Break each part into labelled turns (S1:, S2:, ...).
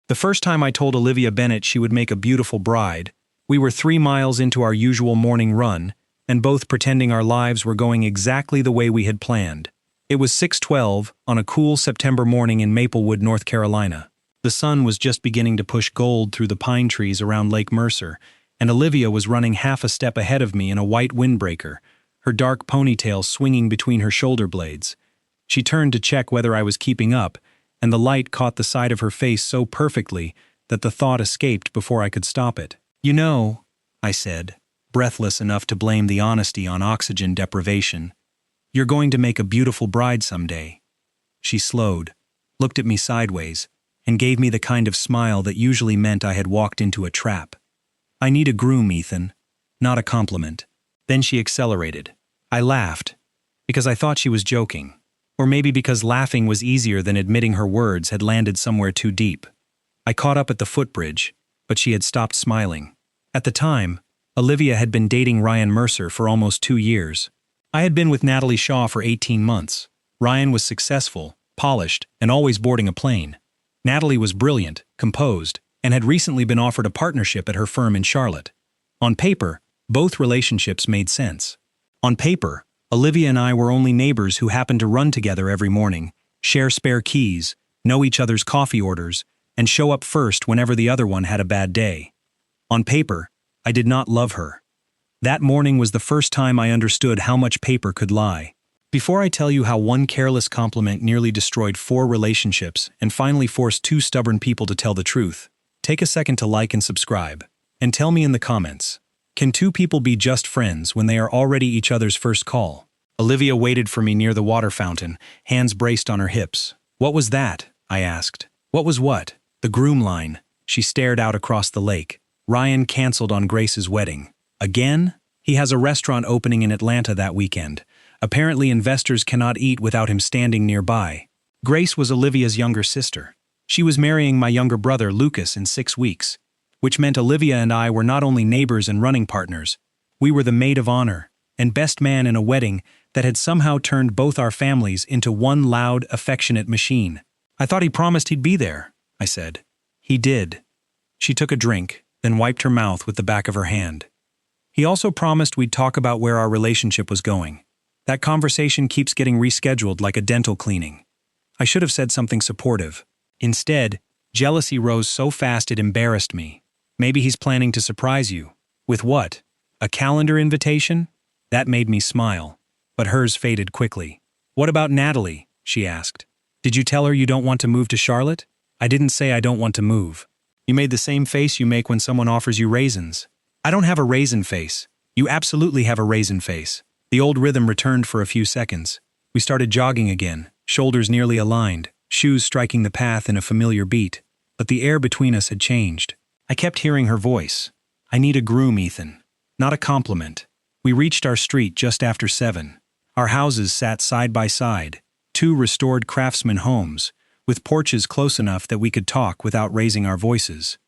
S1: The first time I told Olivia Bennett she would make a beautiful bride, we were 3 miles into our usual morning run, and both pretending our lives were going exactly the way we had planned. It was 6:12 on a cool September morning in Maplewood, North Carolina. The sun was just beginning to push gold through the pine trees around Lake Mercer, and Olivia was running half a step ahead of me in a white windbreaker, her dark ponytail swinging between her shoulder blades. She turned to check whether I was keeping up, and the light caught the side of her face so perfectly that the thought escaped before I could stop it. "You know," I said, breathless enough to blame the honesty on oxygen deprivation, "you're going to make a beautiful bride someday." She slowed, looked at me sideways, and gave me the kind of smile that usually meant I had walked into a trap. "I need a groom, Ethan, not a compliment." Then she accelerated. I laughed, because I thought she was joking, or maybe because laughing was easier than admitting her words had landed somewhere too deep. I caught up at the footbridge, but she had stopped smiling. At the time, Olivia had been dating Ryan Mercer for almost 2 years. I had been with Natalie Shaw for 18 months. Ryan was successful, polished, and always boarding a plane. Natalie was brilliant, composed, and had recently been offered a partnership at her firm in Charlotte. On paper, both relationships made sense. On paper, Olivia and I were only neighbors who happened to run together every morning, share spare keys, know each other's coffee orders, and show up first whenever the other one had a bad day. On paper, I did not love her. That morning was the first time I understood how much paper could lie. Before I tell you how one careless compliment nearly destroyed 4 relationships and finally forced 2 stubborn people to tell the truth, take a second to like and subscribe, and tell me in the comments, can 2 people be just friends when they are already each other's first call? Olivia waited for me near the water fountain, hands braced on her hips. "What was that?" I asked. "What was what?" "The groom line." She stared out across the lake. "Ryan canceled on Grace's wedding." "Again?" "He has a restaurant opening in Atlanta that weekend. Apparently investors cannot eat without him standing nearby." Grace was Olivia's younger sister. She was marrying my younger brother Lucas in 6 weeks, which meant Olivia and I were not only neighbors and running partners, we were the maid of honor and best man in a wedding that had somehow turned both our families into one loud, affectionate machine. "I thought he promised he'd be there," I said. "He did." She took a drink, then wiped her mouth with the back of her hand. "He also promised we'd talk about where our relationship was going. That conversation keeps getting rescheduled like a dental cleaning." I should have said something supportive. Instead, jealousy rose so fast it embarrassed me. "Maybe he's planning to surprise you." "With what? A calendar invitation?" That made me smile, but hers faded quickly. "What about Natalie?" she asked. "Did you tell her you don't want to move to Charlotte?" "I didn't say I don't want to move." "You made the same face you make when someone offers you raisins." "I don't have a raisin face." "You absolutely have a raisin face." The old rhythm returned for a few seconds. We started jogging again, shoulders nearly aligned, shoes striking the path in a familiar beat, but the air between us had changed. I kept hearing her voice. "I need a groom, Ethan. Not a compliment." We reached our street just after 7. Our houses sat side by side, 2 restored craftsman homes, with porches close enough that we could talk without raising our voices.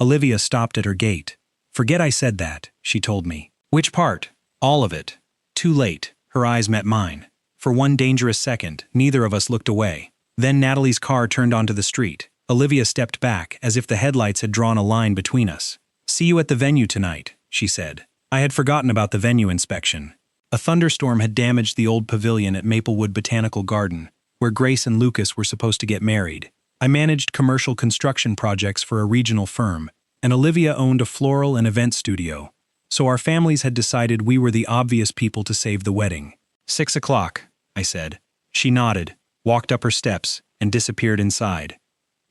S1: Olivia stopped at her gate. "Forget I said that," she told me. "Which part?" "All of it." Too late, her eyes met mine. For one dangerous second, neither of us looked away. Then Natalie's car turned onto the street. Olivia stepped back, as if the headlights had drawn a line between us. "See you at the venue tonight," she said. I had forgotten about the venue inspection. A thunderstorm had damaged the old pavilion at Maplewood Botanical Garden, where Grace and Lucas were supposed to get married. I managed commercial construction projects for a regional firm, and Olivia owned a floral and event studio, so our families had decided we were the obvious people to save the wedding. 6 o'clock, I said. She nodded, walked up her steps, and disappeared inside.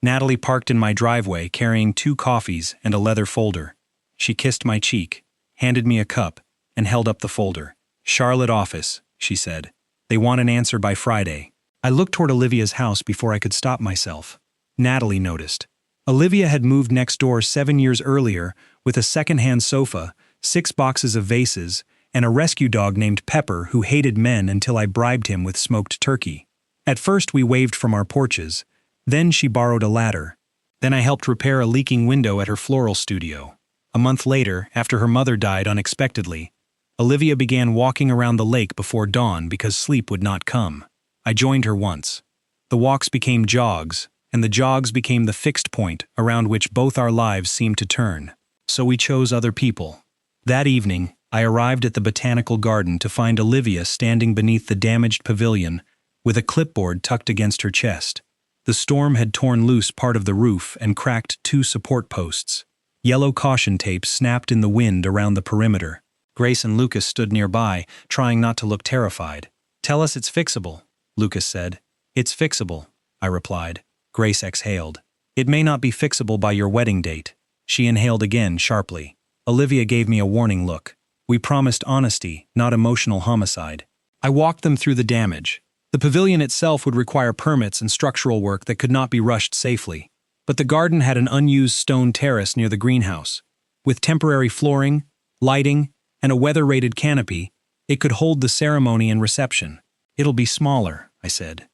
S1: Natalie parked in my driveway carrying 2 coffees and a leather folder. She kissed my cheek, handed me a cup, and held up the folder. "Charlotte office," she said. "They want an answer by Friday." I looked toward Olivia's house before I could stop myself. Natalie noticed. Olivia had moved next door 7 years earlier with a second-hand sofa, 6 boxes of vases, and a rescue dog named Pepper who hated men until I bribed him with smoked turkey. At first we waved from our porches. Then she borrowed a ladder. Then I helped repair a leaking window at her floral studio. A month later, after her mother died unexpectedly, Olivia began walking around the lake before dawn because sleep would not come. I joined her once. The walks became jogs, and the jogs became the fixed point around which both our lives seemed to turn. So we chose other people. That evening, I arrived at the botanical garden to find Olivia standing beneath the damaged pavilion with a clipboard tucked against her chest. The storm had torn loose part of the roof and cracked 2 support posts. Yellow caution tape snapped in the wind around the perimeter. Grace and Lucas stood nearby, trying not to look terrified. "Tell us it's fixable," Lucas said. "It's fixable," I replied. Grace exhaled. "It may not be fixable by your wedding date." She inhaled again sharply. Olivia gave me a warning look. We promised honesty, not emotional homicide. I walked them through the damage. The pavilion itself would require permits and structural work that could not be rushed safely. But the garden had an unused stone terrace near the greenhouse. With temporary flooring, lighting, and a weather-rated canopy, it could hold the ceremony and reception. "It'll be smaller," I said.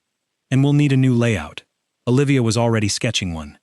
S1: "And we'll need a new layout." Olivia was already sketching one.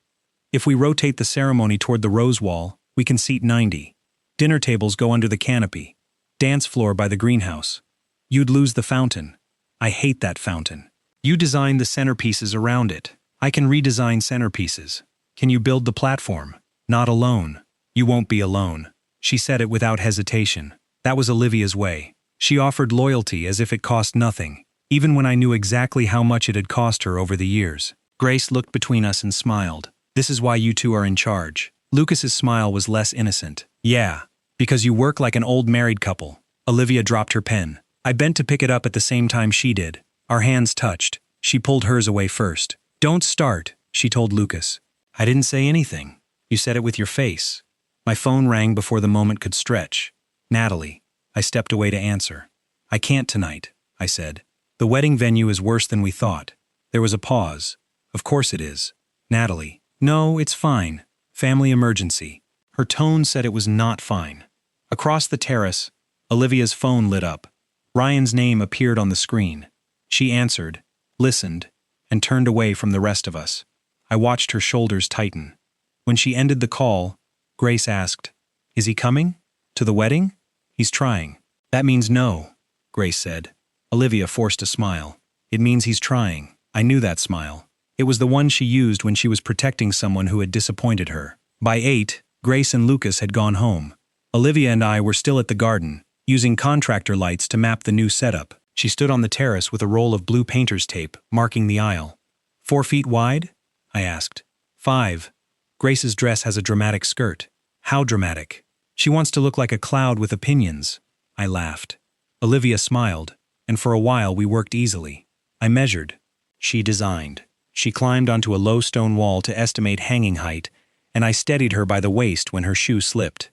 S1: "If we rotate the ceremony toward the rose wall, we can seat 90. Dinner tables go under the canopy. Dance floor by the greenhouse. You'd lose the fountain. I hate that fountain. You design the centerpieces around it. I can redesign centerpieces. Can you build the platform? Not alone. You won't be alone." She said it without hesitation. That was Olivia's way. She offered loyalty as if it cost nothing, even when I knew exactly how much it had cost her over the years. Grace looked between us and smiled. "This is why you two are in charge." Lucas's smile was less innocent. "Yeah, because you work like an old married couple." Olivia dropped her pen. I bent to pick it up at the same time she did. Our hands touched. She pulled hers away first. "Don't start," she told Lucas. "I didn't say anything. You said it with your face." My phone rang before the moment could stretch. "Natalie." I stepped away to answer. "I can't tonight," I said. "The wedding venue is worse than we thought." There was a pause. "Of course it is." "Natalie." "No, it's fine. Family emergency." Her tone said it was not fine. Across the terrace, Olivia's phone lit up. Ryan's name appeared on the screen. She answered, listened, and turned away from the rest of us. I watched her shoulders tighten. When she ended the call, Grace asked, "Is he coming? To the wedding?" "He's trying." "That means no," Grace said. Olivia forced a smile. "It means he's trying." I knew that smile. It was the one she used when she was protecting someone who had disappointed her. By 8, Grace and Lucas had gone home. Olivia and I were still at the garden, using contractor lights to map the new setup. She stood on the terrace with a roll of blue painter's tape, marking the aisle. 4 feet wide? I asked. 5. Grace's dress has a dramatic skirt. How dramatic? She wants to look like a cloud with opinions. I laughed. Olivia smiled, and for a while we worked easily. I measured. She designed. She climbed onto a low stone wall to estimate hanging height, and I steadied her by the waist when her shoe slipped.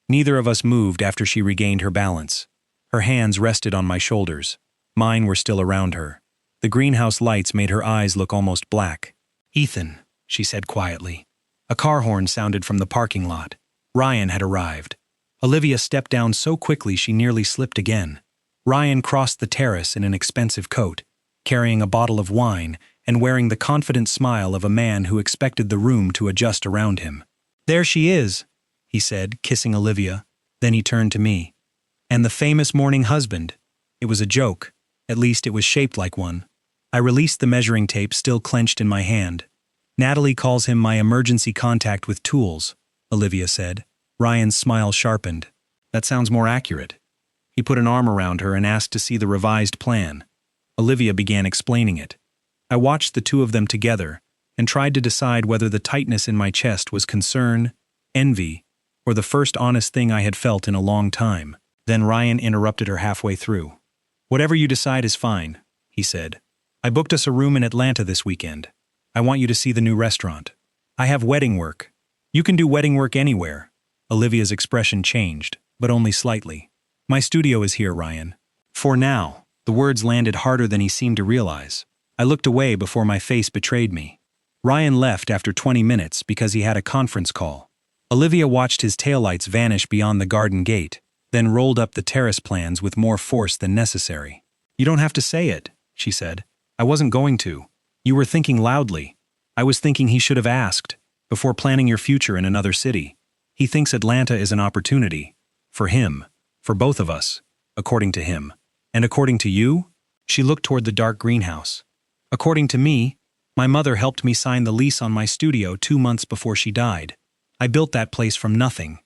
S1: Neither of us moved after she regained her balance. Her hands rested on my shoulders. Mine were still around her. The greenhouse lights made her eyes look almost black. "Ethan," she said quietly. A car horn sounded from the parking lot. Ryan had arrived. Olivia stepped down so quickly she nearly slipped again. Ryan crossed the terrace in an expensive coat, carrying a bottle of wine and wearing the confident smile of a man who expected the room to adjust around him. "There she is," he said, kissing Olivia. Then he turned to me. "And the famous morning husband." It was a joke. At least it was shaped like one. I released the measuring tape still clenched in my hand. "Natalie calls him my emergency contact with tools," Olivia said. Ryan's smile sharpened. "That sounds more accurate." He put an arm around her and asked to see the revised plan. Olivia began explaining it. I watched the two of them together and tried to decide whether the tightness in my chest was concern, envy, or the first honest thing I had felt in a long time. Then Ryan interrupted her halfway through. "Whatever you decide is fine," he said. "I booked us a room in Atlanta this weekend. I want you to see the new restaurant. I have wedding work. You can do wedding work anywhere." Olivia's expression changed, but only slightly. "My studio is here, Ryan." For now. The words landed harder than he seemed to realize. I looked away before my face betrayed me. Ryan left after 20 minutes because he had a conference call. Olivia watched his taillights vanish beyond the garden gate, then rolled up the terrace plans with more force than necessary. "You don't have to say it," she said. "I wasn't going to. You were thinking loudly. I was thinking he should have asked, before planning your future in another city. He thinks Atlanta is an opportunity. For him. For both of us. According to him. And according to you?" She looked toward the dark greenhouse. "According to me, My mother helped me sign the lease on my studio 2 months before she died. I built that place from nothing.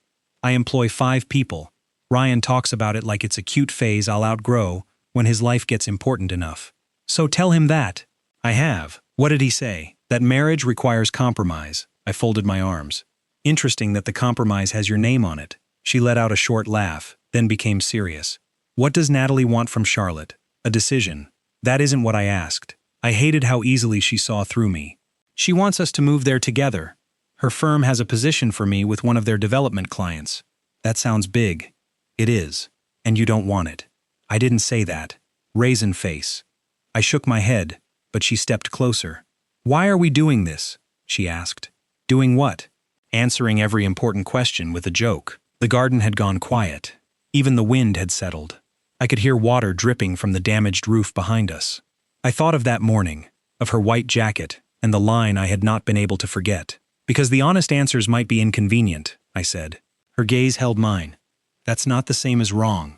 S1: I employ 5 people. Ryan talks about it like it's a cute phase I'll outgrow when his life gets important enough. So tell him that. I have. What did he say? That marriage requires compromise. I folded my arms. Interesting that the compromise has your name on it. She let out a short laugh, then became serious. What does Natalie want from Charlotte? A decision. That isn't what I asked. I hated how easily she saw through me. She wants us to move there together. Her firm has a position for me with one of their development clients. That sounds big. It is. And you don't want it. I didn't say that. Raisin face. I shook my head, but she stepped closer. Why are we doing this? She asked. Doing what? Answering every important question with a joke. The garden had gone quiet. Even the wind had settled. I could hear water dripping from the damaged roof behind us. I thought of that morning, of her white jacket, and the line I had not been able to forget. Because the honest answers might be inconvenient, I said. Her gaze held mine. That's not the same as wrong.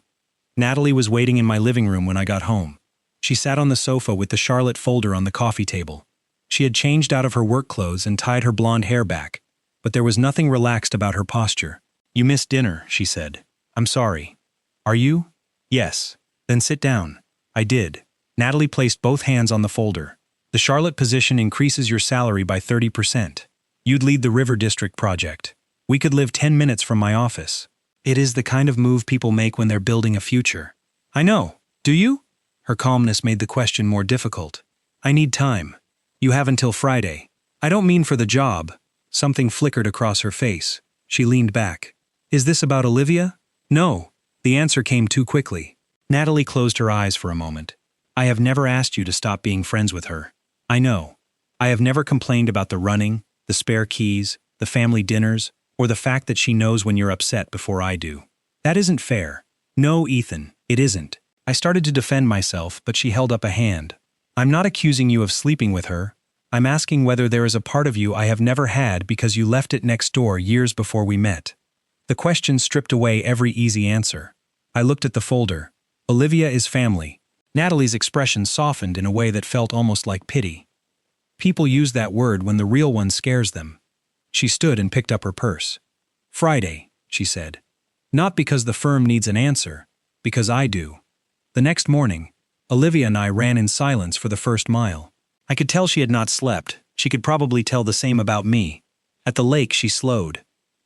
S1: Natalie was waiting in my living room when I got home. She sat on the sofa with the Charlotte folder on the coffee table. She had changed out of her work clothes and tied her blonde hair back, but there was nothing relaxed about her posture. You missed dinner, she said. I'm sorry. Are you? Yes. Then sit down. I did. Natalie placed both hands on the folder. The Charlotte position increases your salary by 30%. You'd lead the River District project. We could live 10 minutes from my office. It is the kind of move people make when they're building a future. I know. Do you? Her calmness made the question more difficult. I need time. You have until Friday. I don't mean for the job. Something flickered across her face. She leaned back. Is this about Olivia? No. The answer came too quickly. Natalie closed her eyes for a moment. I have never asked you to stop being friends with her. I know. I have never complained about the running, the spare keys, the family dinners, or the fact that she knows when you're upset before I do. That isn't fair. No, Ethan, it isn't. I started to defend myself, but she held up a hand. I'm not accusing you of sleeping with her. I'm asking whether there is a part of you I have never had because you left it next door years before we met. The question stripped away every easy answer. I looked at the folder. Olivia is family. Natalie's expression softened in a way that felt almost like pity. People use that word when the real one scares them. She stood and picked up her purse. Friday, she said. Not because the firm needs an answer, because I do. The next morning, Olivia and I ran in silence for the first mile. I could tell she had not slept. She could probably tell the same about me. At the lake, she slowed.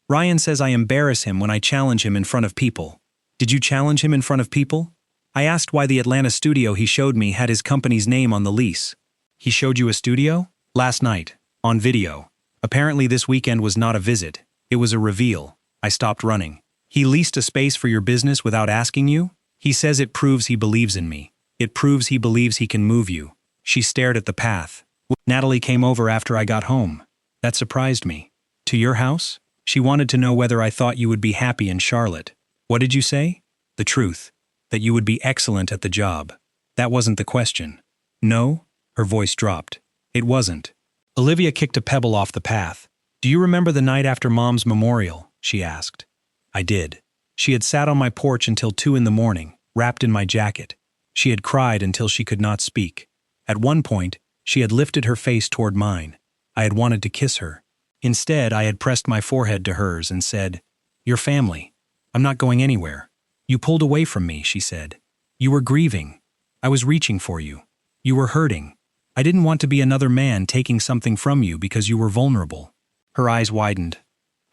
S1: Ryan says I embarrass him when I challenge him in front of people. Did you challenge him in front of people? I asked why the Atlanta studio he showed me had his company's name on the lease. He showed you a studio? Last night. On video. Apparently this weekend was not a visit. It was a reveal. I stopped running. He leased a space for your business without asking you? He says it proves he believes in me. It proves he believes he can move you. She stared at the path. Natalie came over after I got home. That surprised me. To your house? She wanted to know whether I thought you would be happy in Charlotte. What did you say? The truth. That you would be excellent at the job. That wasn't the question. No? Her voice dropped. It wasn't. Olivia kicked a pebble off the path. Do you remember the night after Mom's memorial? She asked. I did. She had sat on my porch until 2 a.m, wrapped in my jacket. She had cried until she could not speak. At one point, she had lifted her face toward mine. I had wanted to kiss her. Instead, I had pressed my forehead to hers and said, Your family. I'm not going anywhere. You pulled away from me, she said. You were grieving. I was reaching for you. You were hurting. I didn't want to be another man taking something from you because you were vulnerable. Her eyes widened.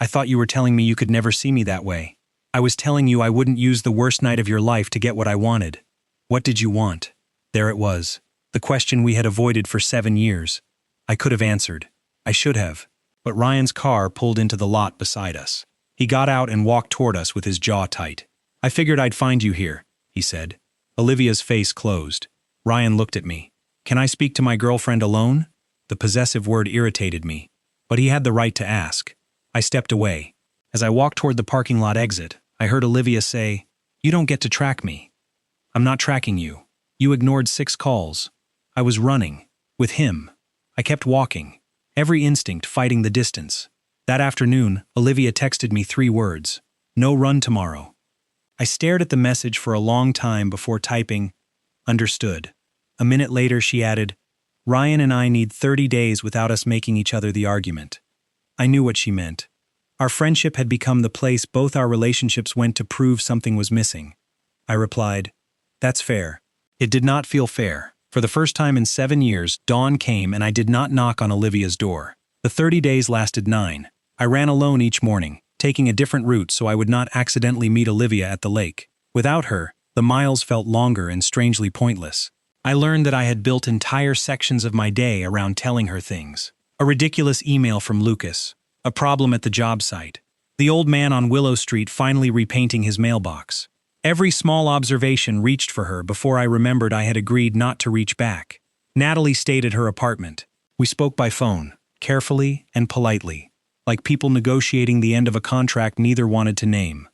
S1: I thought you were telling me you could never see me that way. I was telling you I wouldn't use the worst night of your life to get what I wanted. What did you want? There it was. The question we had avoided for 7 years. I could have answered. I should have. But Ryan's car pulled into the lot beside us. He got out and walked toward us with his jaw tight. I figured I'd find you here, he said. Olivia's face closed. Ryan looked at me. Can I speak to my girlfriend alone? The possessive word irritated me, but he had the right to ask. I stepped away. As I walked toward the parking lot exit, I heard Olivia say, You don't get to track me. I'm not tracking you. You ignored 6 calls. I was running. With him. I kept walking. Every instinct fighting the distance. That afternoon, Olivia texted me 3 words. No run tomorrow. I stared at the message for a long time before typing, Understood. A minute later, she added, Ryan and I need 30 days without us making each other the argument. I knew what she meant. Our friendship had become the place both our relationships went to prove something was missing. I replied, "That's fair." It did not feel fair. For the first time in 7 years, dawn came and I did not knock on Olivia's door. The 30 days lasted 9. I ran alone each morning, taking a different route so I would not accidentally meet Olivia at the lake. Without her, the miles felt longer and strangely pointless. I learned that I had built entire sections of my day around telling her things. A ridiculous email from Lucas, a problem at the job site, the old man on Willow Street finally repainting his mailbox. Every small observation reached for her before I remembered I had agreed not to reach back. Natalie stayed at her apartment. We spoke by phone, carefully and politely, like people negotiating the end of a contract neither wanted to name.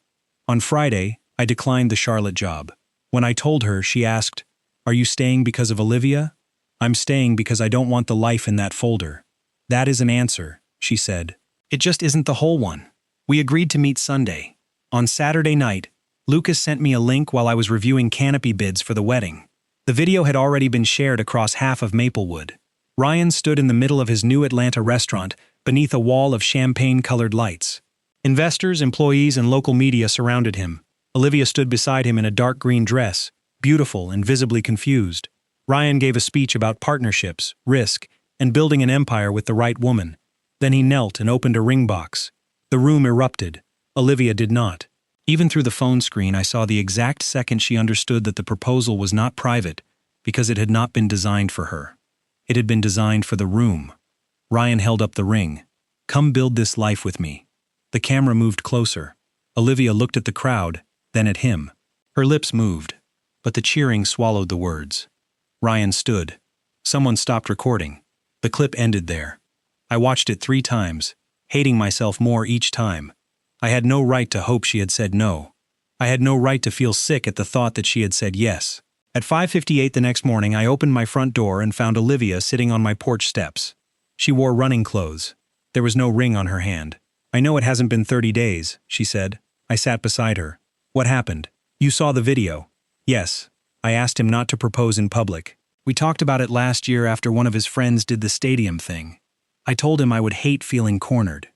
S1: On Friday, I declined the Charlotte job. When I told her, she asked, "Are you staying because of Olivia?" "I'm staying because I don't want the life in that folder." "That is an answer," she said. "It just isn't the whole one." We agreed to meet Sunday. On Saturday night, Lucas sent me a link while I was reviewing canopy bids for the wedding. The video had already been shared across half of Maplewood. Ryan stood in the middle of his new Atlanta restaurant beneath a wall of champagne-colored lights. Investors, employees, and local media surrounded him. Olivia stood beside him in a dark green dress, beautiful and visibly confused. Ryan gave a speech about partnerships, risk, and building an empire with the right woman. Then he knelt and opened a ring box. The room erupted. Olivia did not. Even through the phone screen, I saw the exact second she understood that the proposal was not private because it had not been designed for her. It had been designed for the room. Ryan held up the ring. "Come build this life with me." The camera moved closer. Olivia looked at the crowd, then at him. Her lips moved, but the cheering swallowed the words. Ryan stood. Someone stopped recording. The clip ended there. I watched it 3 times, hating myself more each time. I had no right to hope she had said no. I had no right to feel sick at the thought that she had said yes. At 5:58 the next morning, I opened my front door and found Olivia sitting on my porch steps. She wore running clothes. There was no ring on her hand. "I know it hasn't been 30 days, she said. I sat beside her. "What happened?" "You saw the video." "Yes. I asked him not to propose in public. We talked about it last year after one of his friends did the stadium thing. I told him I would hate feeling cornered."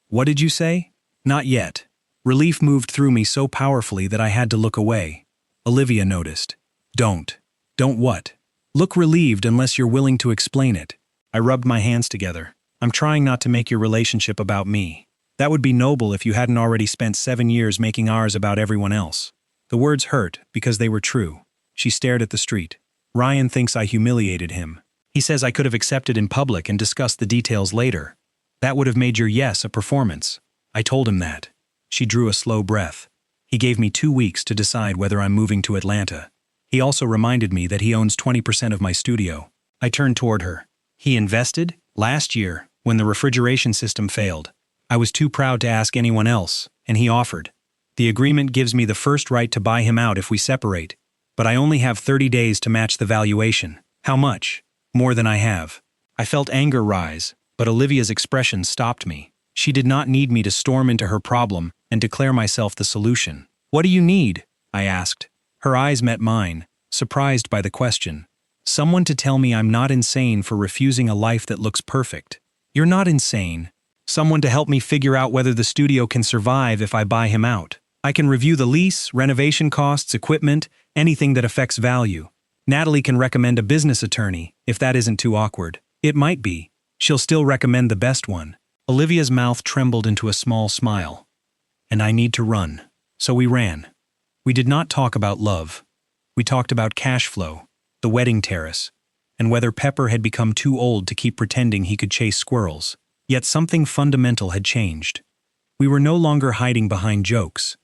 S1: "What did you say?" "Not yet." Relief moved through me so powerfully that I had to look away. Olivia noticed. Don't what?" "Look relieved unless you're willing to explain it." I rubbed my hands together. "I'm trying not to make your relationship about me. That would be noble if you hadn't already spent 7 years making ours about everyone else." The words hurt because they were true. She stared at the street. "Ryan thinks I humiliated him. He says I could have accepted in public and discussed the details later. That would have made your yes a performance." I told him that. She drew a slow breath. "He gave me 2 weeks to decide whether I'm moving to Atlanta. He also reminded me that he owns 20% of my studio." I turned toward her. "He invested? Last year, when the refrigeration system failed. I was too proud to ask anyone else, and he offered. The agreement gives me the first right to buy him out if we separate, but I only have 30 days to match the valuation." "How much?" "More than I have." I felt anger rise, but Olivia's expression stopped me. She did not need me to storm into her problem and declare myself the solution. "What do you need?" I asked. Her eyes met mine, surprised by the question. "Someone to tell me I'm not insane for refusing a life that looks perfect." "You're not insane." "Someone to help me figure out whether the studio can survive if I buy him out. I can review the lease, renovation costs, equipment, anything that affects value. Natalie can recommend a business attorney, if that isn't too awkward. It might be. She'll still recommend the best one." Olivia's mouth trembled into a small smile. "And I need to run." So we ran. We did not talk about love. We talked about cash flow, the wedding terrace, and whether Pepper had become too old to keep pretending he could chase squirrels. Yet something fundamental had changed. We were no longer hiding behind jokes.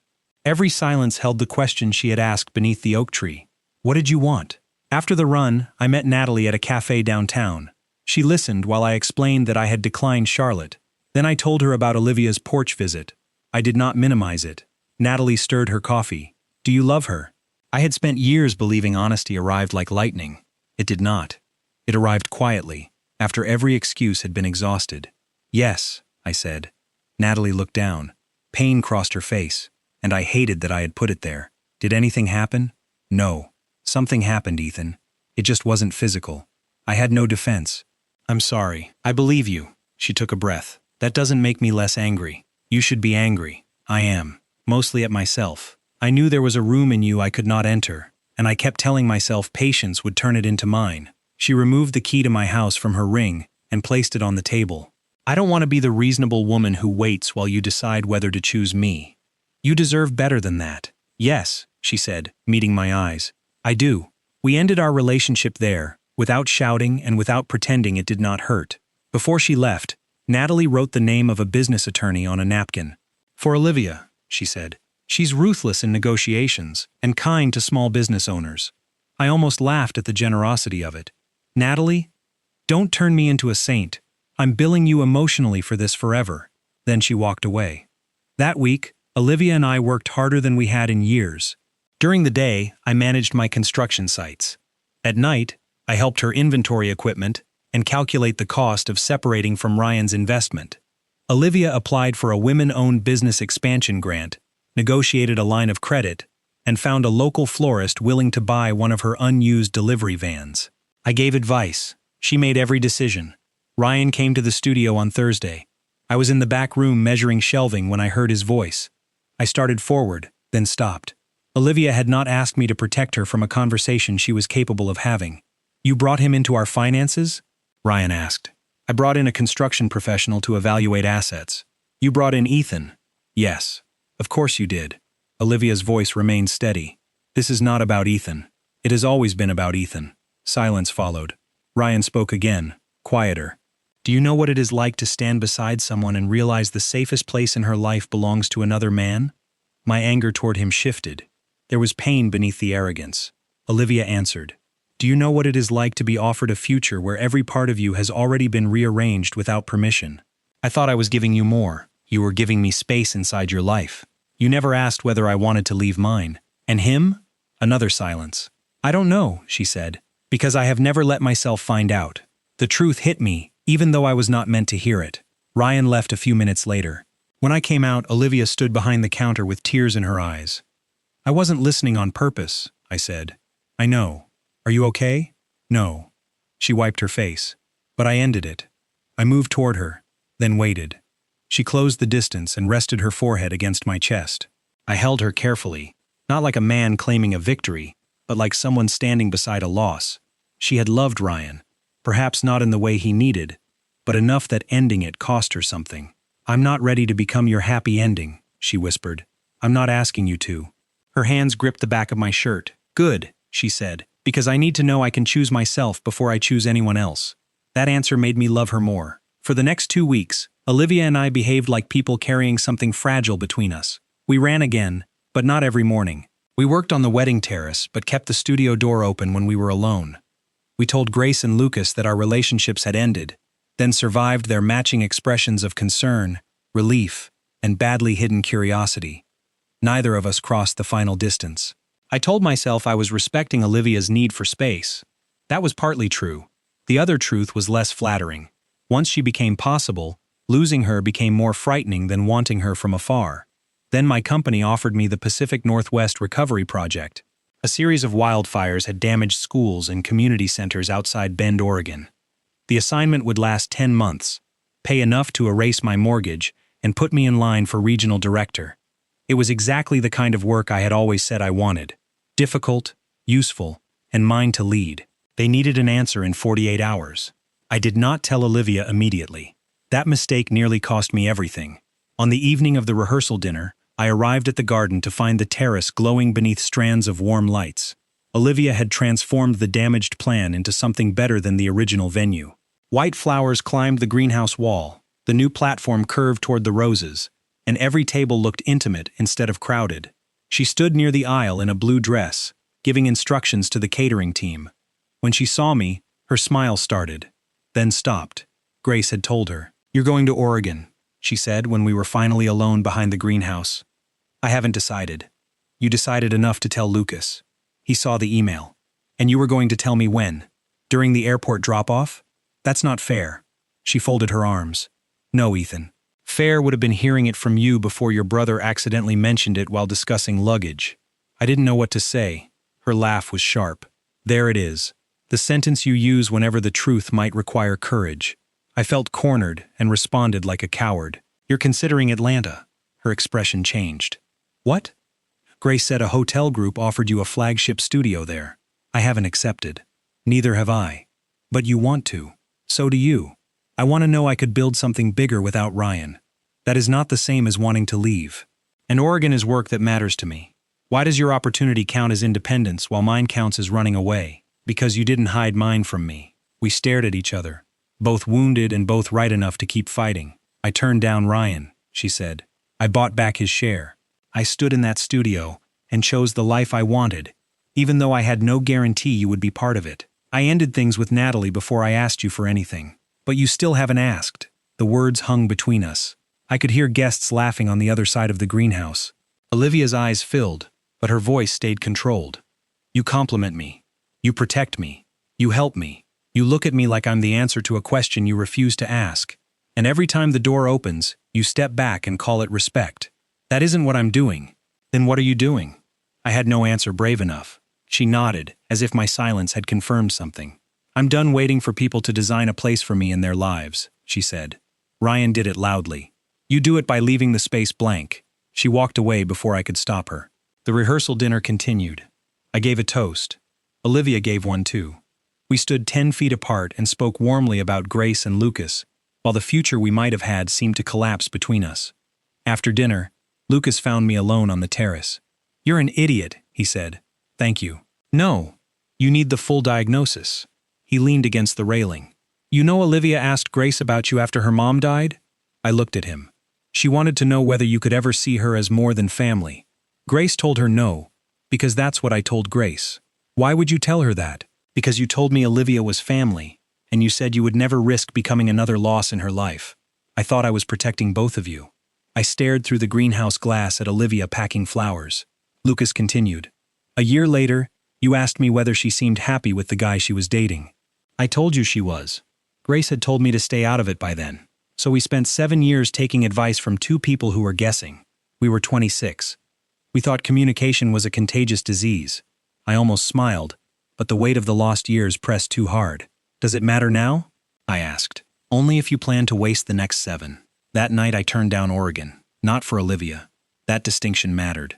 S1: Every silence held the question she had asked beneath the oak tree. "What did you want?" After the run, I met Natalie at a cafe downtown. She listened while I explained that I had declined Charlotte. Then I told her about Olivia's porch visit. I did not minimize it. Natalie stirred her coffee. "Do you love her?" I had spent years believing honesty arrived like lightning. It did not. It arrived quietly, after every excuse had been exhausted. "Yes," I said. Natalie looked down. Pain crossed her face, and I hated that I had put it there. "Did anything happen?" "No. Something happened, Ethan. It just wasn't physical." I had no defense. I'm sorry. I believe you. She took a breath. That doesn't make me less angry. You should be angry. I am. Mostly at myself. I knew there was a room in you I could not enter, and I kept telling myself patience would turn it into mine. She removed the key to my house from her ring and placed it on the table. I don't want to be the reasonable woman who waits while you decide whether to choose me. You deserve better than that. Yes, she said, meeting my eyes. I do. We ended our relationship there, without shouting and without pretending it did not hurt. Before she left, Natalie wrote the name of a business attorney on a napkin. For Olivia, she said. She's ruthless in negotiations and kind to small business owners. I almost laughed at the generosity of it. Natalie, don't turn me into a saint. I'm billing you emotionally for this forever. Then she walked away. That week, Olivia and I worked harder than we had in years. During the day, I managed my construction sites. At night, I helped her inventory equipment and calculate the cost of separating from Ryan's investment. Olivia applied for a women-owned business expansion grant, negotiated a line of credit, and found a local florist willing to buy one of her unused delivery vans. I gave advice. She made every decision. Ryan came to the studio on Thursday. I was in the back room measuring shelving when I heard his voice. I started forward, then stopped. Olivia had not asked me to protect her from a conversation she was capable of having. You brought him into our finances? Ryan asked. I brought in a construction professional to evaluate assets. You brought in Ethan? Yes. Of course you did. Olivia's voice remained steady. This is not about Ethan. It has always been about Ethan. Silence followed. Ryan spoke again, quieter. Do you know what it is like to stand beside someone and realize the safest place in her life belongs to another man? My anger toward him shifted. There was pain beneath the arrogance. Olivia answered. Do you know what it is like to be offered a future where every part of you has already been rearranged without permission? I thought I was giving you more. You were giving me space inside your life. You never asked whether I wanted to leave mine. And him? Another silence. I don't know, she said, because I have never let myself find out. The truth hit me, even though I was not meant to hear it. Ryan left a few minutes later. When I came out, Olivia stood behind the counter with tears in her eyes. I wasn't listening on purpose, I said. I know. Are you okay? No. She wiped her face. But I ended it. I moved toward her, then waited. She closed the distance and rested her forehead against my chest. I held her carefully, not like a man claiming a victory, but like someone standing beside a loss. She had loved Ryan, perhaps not in the way he needed, but enough that ending it cost her something. I'm not ready to become your happy ending, she whispered. I'm not asking you to. Her hands gripped the back of my shirt. Good, she said, because I need to know I can choose myself before I choose anyone else. That answer made me love her more. For the next 2 weeks, Olivia and I behaved like people carrying something fragile between us. We ran again, but not every morning. We worked on the wedding terrace, but kept the studio door open when we were alone. We told Grace and Lucas that our relationships had ended, then survived their matching expressions of concern, relief, and badly hidden curiosity. Neither of us crossed the final distance. I told myself I was respecting Olivia's need for space. That was partly true. The other truth was less flattering. Once she became possible, losing her became more frightening than wanting her from afar. Then my company offered me the Pacific Northwest Recovery Project. A series of wildfires had damaged schools and community centers outside Bend, Oregon. The assignment would last 10 months, pay enough to erase my mortgage, and put me in line for regional director. It was exactly the kind of work I had always said I wanted. Difficult, useful, and mine to lead. They needed an answer in 48 hours. I did not tell Olivia immediately. That mistake nearly cost me everything. On the evening of the rehearsal dinner, I arrived at the garden to find the terrace glowing beneath strands of warm lights. Olivia had transformed the damaged plan into something better than the original venue. White flowers climbed the greenhouse wall, the new platform curved toward the roses, and every table looked intimate instead of crowded. She stood near the aisle in a blue dress, giving instructions to the catering team. When she saw me, her smile started, then stopped. Grace had told her. You're going to Oregon, she said when we were finally alone behind the greenhouse. I haven't decided. You decided enough to tell Lucas. He saw the email. And you were going to tell me when? During the airport drop-off? That's not fair. She folded her arms. No, Ethan. Fair would have been hearing it from you before your brother accidentally mentioned it while discussing luggage. I didn't know what to say. Her laugh was sharp. There it is. The sentence you use whenever the truth might require courage. I felt cornered and responded like a coward. You're considering Atlanta. Her expression changed. What? Grace said a hotel group offered you a flagship studio there. I haven't accepted. Neither have I. But you want to. So do you. I want to know I could build something bigger without Ryan. That is not the same as wanting to leave. And Oregon is work that matters to me. Why does your opportunity count as independence while mine counts as running away? Because you didn't hide mine from me. We stared at each other, both wounded and both right enough to keep fighting. I turned down Ryan, she said. I bought back his share. I stood in that studio and chose the life I wanted, even though I had no guarantee you would be part of it. I ended things with Natalie before I asked you for anything. But you still haven't asked. The words hung between us. I could hear guests laughing on the other side of the greenhouse. Olivia's eyes filled, but her voice stayed controlled. You compliment me. You protect me. You help me. You look at me like I'm the answer to a question you refuse to ask. And every time the door opens, you step back and call it respect. That isn't what I'm doing. Then what are you doing? I had no answer brave enough. She nodded, as if my silence had confirmed something. I'm done waiting for people to design a place for me in their lives, she said. Ryan did it loudly. You do it by leaving the space blank. She walked away before I could stop her. The rehearsal dinner continued. I gave a toast. Olivia gave one too. We stood 10 feet apart and spoke warmly about Grace and Lucas, while the future we might have had seemed to collapse between us. After dinner, Lucas found me alone on the terrace. You're an idiot, he said. Thank you. No. You need the full diagnosis. He leaned against the railing. You know Olivia asked Grace about you after her mom died? I looked at him. She wanted to know whether you could ever see her as more than family. Grace told her no, because that's what I told Grace. Why would you tell her that? Because you told me Olivia was family, and you said you would never risk becoming another loss in her life. I thought I was protecting both of you. I stared through the greenhouse glass at Olivia packing flowers. Lucas continued. A year later, you asked me whether she seemed happy with the guy she was dating. I told you she was. Grace had told me to stay out of it by then. So we spent 7 years taking advice from 2 people who were guessing. We were 26. We thought communication was a contagious disease. I almost smiled, but the weight of the lost years pressed too hard. Does it matter now? I asked. Only if you plan to waste the next 7. That night I turned down Oregon, not for Olivia. That distinction mattered.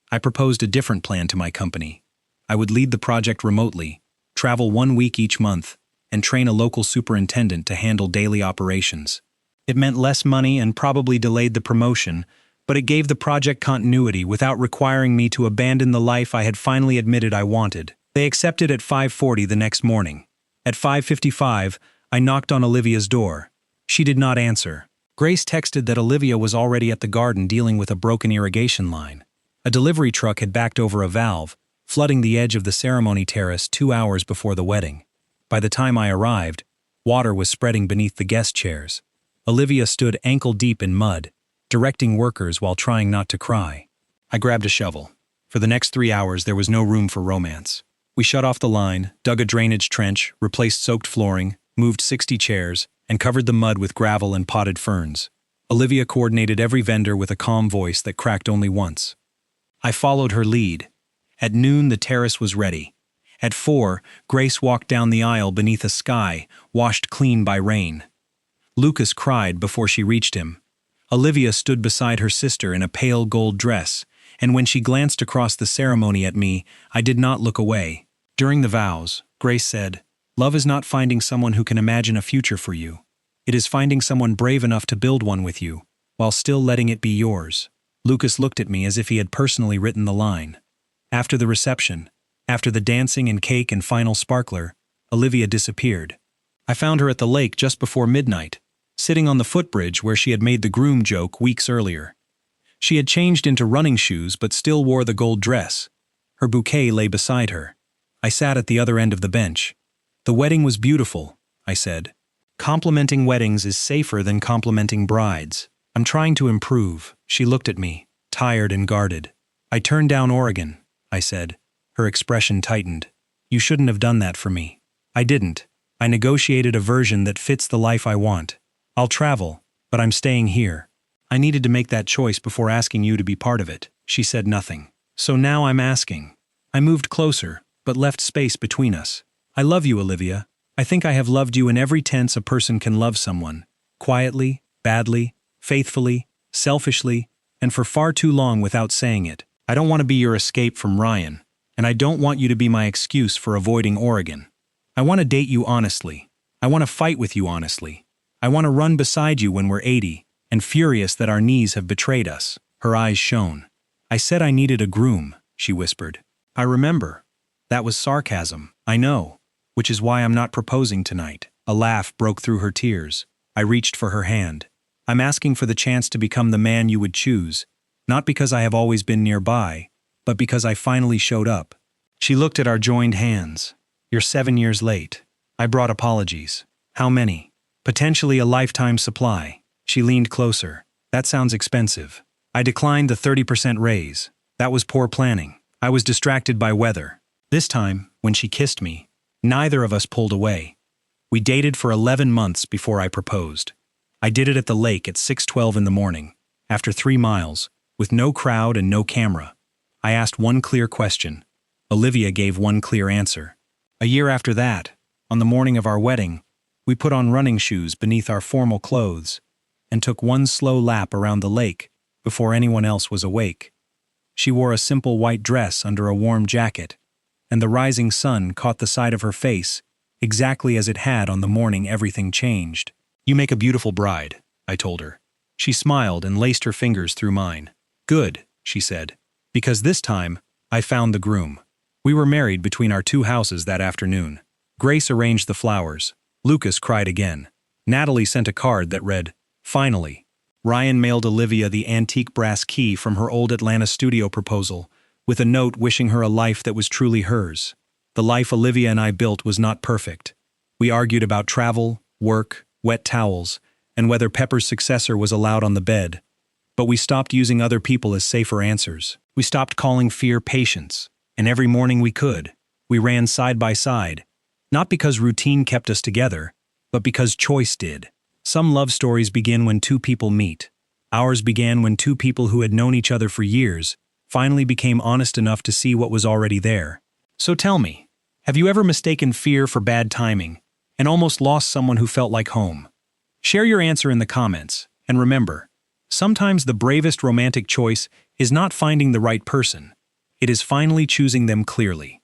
S1: I proposed a different plan to my company. I would lead the project remotely, travel 1 week each month, and train a local superintendent to handle daily operations. It meant less money and probably delayed the promotion, but it gave the project continuity without requiring me to abandon the life I had finally admitted I wanted. They accepted at 5:40 the next morning. At 5:55, I knocked on Olivia's door. She did not answer. Grace texted that Olivia was already at the garden dealing with a broken irrigation line. A delivery truck had backed over a valve, flooding the edge of the ceremony terrace 2 hours before the wedding. By the time I arrived, water was spreading beneath the guest chairs. Olivia stood ankle-deep in mud, directing workers while trying not to cry. I grabbed a shovel. For the next 3 hours, there was no room for romance. We shut off the line, dug a drainage trench, replaced soaked flooring, moved 60 chairs, and covered the mud with gravel and potted ferns. Olivia coordinated every vendor with a calm voice that cracked only once. I followed her lead. At noon, the terrace was ready. At 4, Grace walked down the aisle beneath a sky washed clean by rain. Lucas cried before she reached him. Olivia stood beside her sister in a pale gold dress, and when she glanced across the ceremony at me, I did not look away. During the vows, Grace said, "Love is not finding someone who can imagine a future for you. It is finding someone brave enough to build one with you, while still letting it be yours." Lucas looked at me as if he had personally written the line. After the reception, after the dancing and cake and final sparkler, Olivia disappeared. I found her at the lake just before midnight, sitting on the footbridge where she had made the groom joke weeks earlier. She had changed into running shoes but still wore the gold dress. Her bouquet lay beside her. I sat at the other end of the bench. "The wedding was beautiful," I said. "Complimenting weddings is safer than complimenting brides. I'm trying to improve." She looked at me, tired and guarded. "I turned down Oregon," I said. Her expression tightened. "You shouldn't have done that for me." "I didn't. I negotiated a version that fits the life I want. I'll travel, but I'm staying here. I needed to make that choice before asking you to be part of it." She said nothing. "So now I'm asking." I moved closer, but left space between us. I love you, Olivia. I think I have loved you in every tense a person can love someone. Quietly, badly, faithfully, selfishly, and for far too long without saying it. I don't want to be your escape from Ryan, and I don't want you to be my excuse for avoiding Oregon. I want to date you honestly. I want to fight with you honestly. I want to run beside you when we're 80, and furious that our knees have betrayed us. Her eyes shone. I said I needed a groom, she whispered. I remember. That was sarcasm, I know, which is why I'm not proposing tonight. A laugh broke through her tears. I reached for her hand. I'm asking for the chance to become the man you would choose, not because I have always been nearby, but because I finally showed up. She looked at our joined hands. You're 7 years late. I brought apologies. How many? Potentially a lifetime supply. She leaned closer. That sounds expensive. I declined the 30% raise. That was poor planning. I was distracted by weather. This time, when she kissed me, neither of us pulled away. We dated for 11 months before I proposed. I did it at the lake at 6:12 in the morning, after 3 miles, with no crowd and no camera. I asked one clear question. Olivia gave one clear answer. A year after that, on the morning of our wedding, we put on running shoes beneath our formal clothes and took one slow lap around the lake before anyone else was awake. She wore a simple white dress under a warm jacket, and the rising sun caught the side of her face exactly as it had on the morning everything changed. You make a beautiful bride, I told her. She smiled and laced her fingers through mine. Good, she said, because this time I found the groom. We were married between our 2 houses that afternoon. Grace arranged the flowers. Lucas cried again. Natalie sent a card that read, "Finally." Ryan mailed Olivia the antique brass key from her old Atlanta studio proposal, with a note wishing her a life that was truly hers. The life Olivia and I built was not perfect. We argued about travel, work, wet towels, and whether Pepper's successor was allowed on the bed. But we stopped using other people as safer answers. We stopped calling fear patience, and every morning we could, we ran side by side, not because routine kept us together, but because choice did. Some love stories begin when 2 people meet. Ours began when 2 people who had known each other for years finally became honest enough to see what was already there. So tell me, have you ever mistaken fear for bad timing and almost lost someone who felt like home? Share your answer in the comments, and remember, sometimes the bravest romantic choice is not finding the right person. It is finally choosing them clearly.